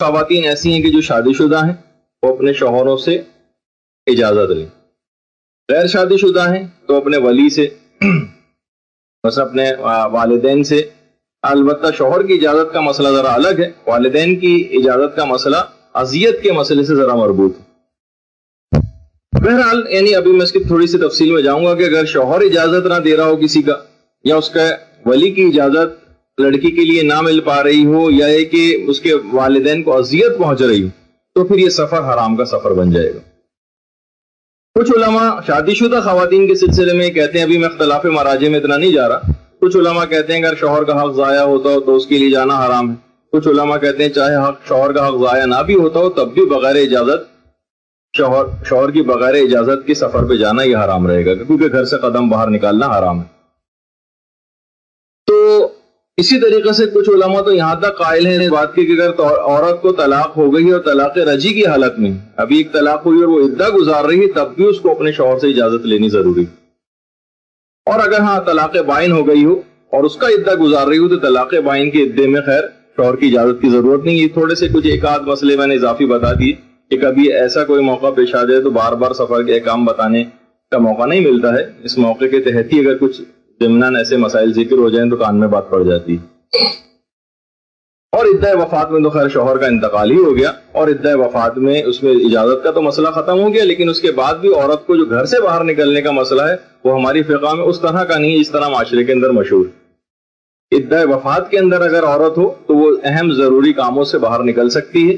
خواتین ایسی ہیں کہ جو شادی شدہ ہیں وہ اپنے شوہروں سے اجازت لیں، غیر شادی شدہ ہیں تو اپنے ولی سے بس اپنے والدین سے. البتہ شوہر کی اجازت کا مسئلہ ذرا الگ ہے، والدین کی اجازت کا مسئلہ اذیت کے مسئلے سے ذرا مربوط ہے. بہرحال یعنی ابھی میں اس کی تھوڑی سی تفصیل میں جاؤں گا کہ اگر شوہر اجازت نہ دے رہا ہو کسی کا، یا اس کا ولی کی اجازت لڑکی کے لیے نہ مل پا رہی ہو، یا یہ کہ اس کے والدین کو اذیت پہنچ رہی ہو، تو پھر یہ سفر حرام کا سفر بن جائے گا. کچھ علماء شادی شدہ خواتین کے سلسلے میں کہتے ہیں، ابھی میں اختلاف مراجع میں اتنا نہیں جا رہا، کچھ علماء کہتے ہیں اگر شوہر کا حق ضائع ہوتا ہو تو اس کے لیے جانا حرام ہے. کچھ علماء کہتے ہیں چاہے شوہر کا حق ضائع نہ بھی ہوتا ہو تب بھی بغیر اجازت شوہر کی بغیر اجازت کے سفر پہ جانا یہ حرام رہے گا، کیونکہ گھر سے قدم باہر نکالنا حرام ہے. تو اسی طریقے سے کچھ علماء تو یہاں تک قائل ہیں اس بات کی کہ اگر عورت کو طلاق ہو گئی اور طلاق رجعی کی حالت میں ابھی ایک طلاق ہوئی اور وہ عدہ گزار رہی ہے، تب بھی اس کو اپنے شوہر سے اجازت لینی ضروری. اور اگر ہاں طلاق بائن ہو گئی ہو اور اس کا عدہ گزار رہی ہو تو طلاق بائن کے عدے میں خیر شوہر کی اجازت کی ضرورت نہیں. یہ تھوڑے سے کچھ ایک آدھ مسئلے میں نے اضافی بتا دیے کہ کبھی ایسا کوئی موقع پیش آ جائے تو بار بار سفر کے احکام بتانے کا موقع نہیں ملتا ہے. اس موقع کے تحت ہی اگر کچھ ضمناً ایسے مسائل ذکر ہو جائیں تو کان میں بات پڑ جاتی. اور عدہ وفات میں تو خیر شوہر کا انتقال ہی ہو گیا، اور عدہ وفات میں اس میں اجازت کا تو مسئلہ ختم ہو گیا، لیکن اس کے بعد بھی عورت کو جو گھر سے باہر نکلنے کا مسئلہ ہے وہ ہماری فقہ میں اس طرح کا نہیں ہے جس طرح معاشرے کے اندر مشہور. عدہ وفات کے اندر اگر عورت ہو تو وہ اہم ضروری کاموں سے باہر نکل سکتی ہے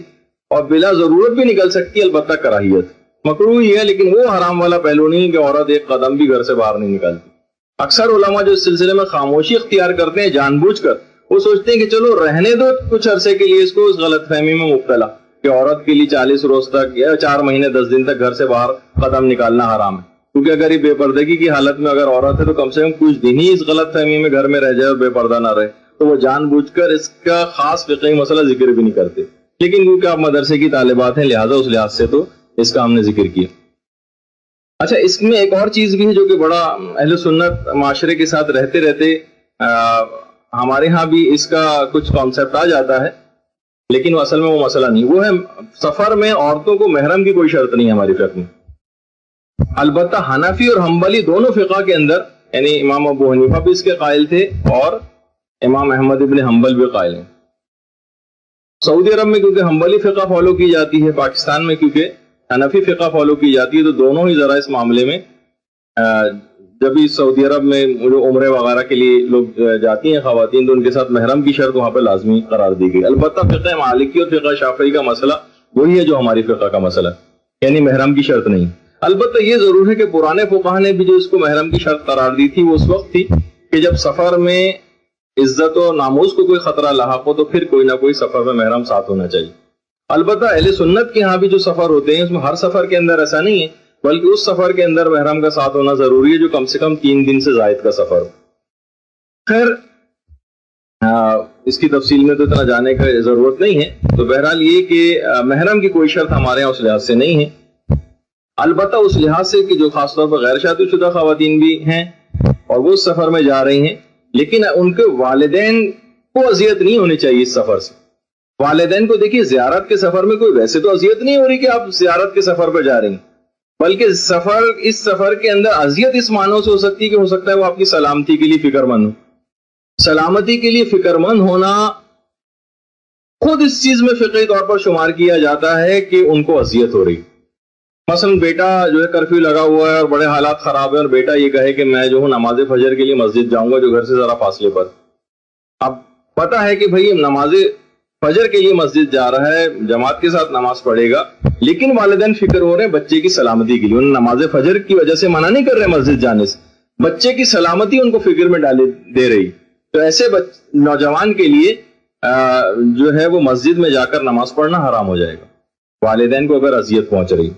اور بلا ضرورت بھی نکل سکتی ہے، البتہ کراہیت مکروہ ہی ہے، لیکن وہ حرام والا پہلو نہیں کہ عورت ایک قدم بھی گھر سے باہر نہیں نکلتی. اکثر علماء جو اس سلسلے میں خاموشی اختیار کرتے ہیں جان بوجھ کر، وہ سوچتے ہیں کہ چلو رہنے دو کچھ عرصے کے لیے اس کو اس غلط فہمی میں مبتلا کہ عورت کے لیے 40 روز تک یا 4 مہینے 10 دن تک گھر سے باہر قدم نکالنا حرام ہے. کیونکہ اگر یہ بے پردگی کی حالت میں اگر عورت ہے تو کم سے کم کچھ دن ہی اس غلط فہمی میں گھر میں رہ جائے اور بے پردہ نہ رہے، تو وہ جان بوجھ کر اس کا خاص فقہی مسئلہ ذکر بھی نہیں کرتے. لیکن کیونکہ آپ مدرسے کی طالبات ہیں لہٰذا اس لحاظ سے تو اس کا ہم نے ذکر کیا. اچھا، اس میں ایک اور چیز بھی ہے جو کہ بڑا اہل سنت معاشرے کے ساتھ رہتے رہتے ہمارے ہاں بھی اس کا کچھ کانسیپٹ آ جاتا ہے، لیکن اصل میں وہ مسئلہ نہیں. وہ ہے سفر میں عورتوں کو محرم کی کوئی شرط نہیں ہے ہماری فقہ میں. البتہ حنفی اور حنبلی دونوں فقہ کے اندر، یعنی امام ابو حنیفہ بھی اس کے قائل تھے اور امام احمد ابن حنبل بھی قائل ہیں. سعودی عرب میں کیونکہ حنبلی فقہ فالو کی جاتی ہے، پاکستان میں کیونکہ حنفی فقہ فالو کی جاتی ہے، تو دونوں ہی ذرا اس معاملے میں جب بھی سعودی عرب میں جو عمرے وغیرہ کے لیے لوگ جاتی ہیں خواتین تو ان کے ساتھ محرم کی شرط وہاں پہ لازمی قرار دی گئی. البتہ فقہ مالکی اور فقہ شافعی کا مسئلہ وہی ہے جو ہماری فقہ کا مسئلہ ہے، یعنی محرم کی شرط نہیں. البتہ یہ ضرور ہے کہ پرانے فقہا نے بھی جو اس کو محرم کی شرط قرار دی تھی وہ اس وقت تھی کہ جب سفر میں عزت و ناموز کو کوئی خطرہ لاحق ہو تو پھر کوئی نہ کوئی سفر میں محرم ساتھ ہونا چاہیے. البتہ اہل سنت کے ہاں بھی جو سفر ہوتے ہیں اس میں ہر سفر کے اندر ایسا نہیں ہے، بلکہ اس سفر کے اندر محرم کا ساتھ ہونا ضروری ہے جو کم سے کم 3 دن سے زائد کا سفر ہو. خیر اس کی تفصیل میں تو اتنا جانے کا ضرورت نہیں ہے. تو بہرحال یہ کہ محرم کی کوئی شرط ہمارے یہاں اس لحاظ سے نہیں ہے. البتہ اس لحاظ سے کہ جو خاص طور پر غیر شادی شدہ خواتین بھی ہیں اور وہ اس سفر میں جا رہی ہیں، لیکن ان کے والدین کو اذیت نہیں ہونی چاہیے اس سفر سے. والدین کو دیکھیے زیارت کے سفر میں کوئی ویسے تو اذیت نہیں ہو رہی کہ آپ زیارت کے سفر پہ جا رہی ہیں، بلکہ اس سفر کے اندر اذیت اس معنوں سے ہو سکتی ہے کہ ہو سکتا ہے وہ آپ کی سلامتی کے لیے فکر مند ہو. سلامتی کے لیے فکر مند ہونا خود اس چیز میں فقہی طور پر شمار کیا جاتا ہے کہ ان کو اذیت ہو رہی. مثلا بیٹا جو ہے کرفیو لگا ہوا ہے اور بڑے حالات خراب ہیں اور بیٹا یہ کہے کہ میں جو ہوں نماز فجر کے لیے مسجد جاؤں گا جو گھر سے ذرا فاصلے پر. اب پتہ ہے کہ بھائی نماز فجر کے لیے مسجد جا رہا ہے، جماعت کے ساتھ نماز پڑھے گا، لیکن والدین فکر ہو رہے ہیں بچے کی سلامتی کے لیے. انہیں نماز فجر کی وجہ سے منع نہیں کر رہے مسجد جانے سے، بچے کی سلامتی ان کو فکر میں دے رہی. تو ایسے نوجوان کے لیے جو ہے وہ مسجد میں جا کر نماز پڑھنا حرام ہو جائے گا والدین کو اگر اذیت پہنچ رہی.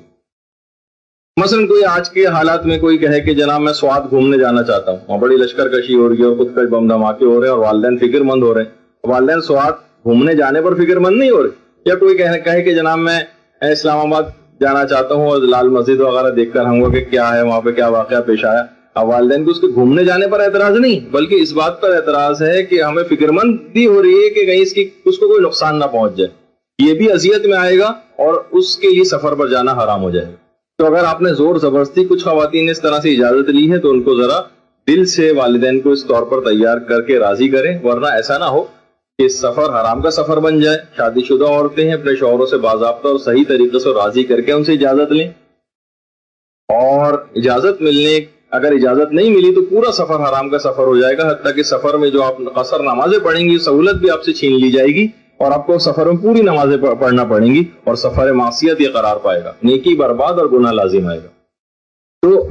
مثلا کوئی آج کے حالات میں کوئی کہے کہ جناب میں سوات گھومنے جانا چاہتا ہوں، وہاں بڑی لشکر کشی ہو رہی ہے اور خود کش بم دھماکے ہو رہے ہیں اور والدین فکر مند ہو رہے ہیں. والدین سوات گھومنے جانے پر فکر مند نہیں ہو رہے. یا کوئی کہے کہ جناب میں اسلام آباد جانا چاہتا ہوں اور لال مسجد وغیرہ دیکھ کر ہوں گا کہ کیا ہے وہاں پہ کیا واقعہ پیش آیا. اب والدین کو اس کے گھومنے جانے پر اعتراض نہیں، بلکہ اس بات پر اعتراض ہے کہ ہمیں فکر مندی ہو رہی ہے کہ کہیں اس کو کوئی نقصان نہ پہنچ جائے. یہ بھی اذیت میں آئے گا اور اس کے لیے سفر پر جانا حرام ہو جائے گا. تو اگر آپ نے زور زبردستی کچھ خواتین نے اس طرح سے اجازت لی ہے تو ان کو ذرا دل سے والدین کو اس طور پر تیار کر کے راضی کریں، ورنہ ایسا نہ ہو کہ سفر حرام کا سفر بن جائے. شادی شدہ عورتیں ہیں، اپنے شوہروں سے باضابطہ اور صحیح طریقے سے راضی کر کے ان سے اجازت لیں، اور اجازت ملنے اگر اجازت نہیں ملی تو پورا سفر حرام کا سفر ہو جائے گا، حتیٰ کہ سفر میں جو آپ قصر نمازیں پڑھیں گی سہولت بھی آپ سے چھین لی جائے گی اور آپ کو سفر میں پوری نمازیں پڑھنا پڑیں گی اور سفر معصیت یہ قرار پائے گا، نیکی برباد اور گناہ لازم آئے گا. تو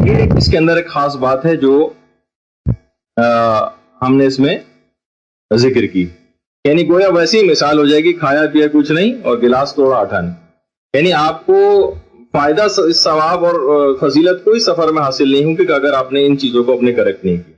یہ اس کے اندر ایک خاص بات ہے جو ہم نے اس میں ذکر کی، یعنی گویا ویسی مثال ہو جائے گی کھایا پیا کچھ نہیں اور گلاس توڑا آٹھا نہیں. یعنی آپ کو فائدہ ثواب اور فضیلت کوئی سفر میں حاصل نہیں ہوگی کہ اگر آپ نے ان چیزوں کو اپنے کریکٹ نہیں کیا.